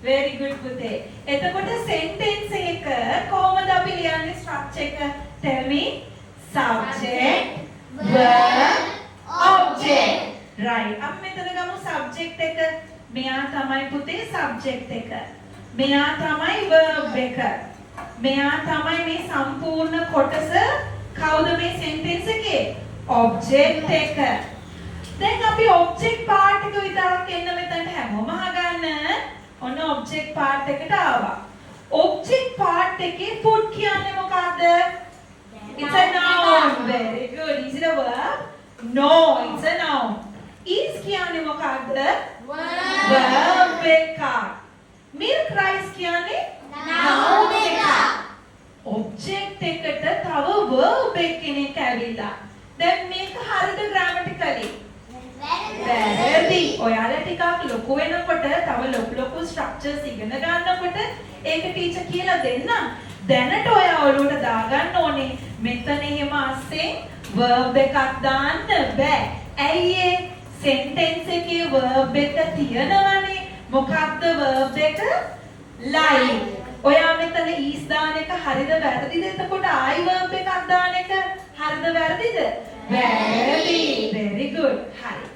very good පුතේ. එතකොට sentence එක කොහොමද අපි ලියන්නේ structure එක? Tell me. Subject, verb, object. Right. අපි මෙතන ගමු subject එක. මෙයා තමයි පුතේ subject එක. මෙයා තමයි verb එක. මෙයා තමයි මේ සම්පූර්ණ කොටස. කවුද මේ sentence එකේ? Object එක. දැන් අපි object part එක විතරක් එන්න මෙතනට හැමෝම අහගන්න. ඔන්න object part එකට ආවා. Object part එකේ food කියන්නේ මොකක්ද? It's a noun. Very good. Is it a verb? No, it's a noun. Is කියන්නේ මොකක්ද? Verb එකක්. Milk rice කියන්නේ noun එකක්. Object එකට තව verb එකෙක් ඇවිල්ලා. දැන් මේක හරිද grammatically? වැරදි. ඔයාලා ටිකක් ලොකු වෙනකොට තව ලොකු ස්ට්‍රක්චර්ස් ඉගෙන ගන්නකොට ඒක ටීචර් කියලා දෙන්නම්. දැනට ඔයා ඔළුවට දාගන්න ඕනේ මෙතන එහෙම අස්සේ verb එකක් දාන්න බෑ. ඇයි ඒ sentence එකේ verb එක තියෙනවනේ. මොකක්ද verb එක? like. ඔයා මෙතන is දාන එක හරිද වැරදිද? එතකොට ආයි verb එකක් දාන එක හරිද වැරදිද? වැරදි. very good. හරි.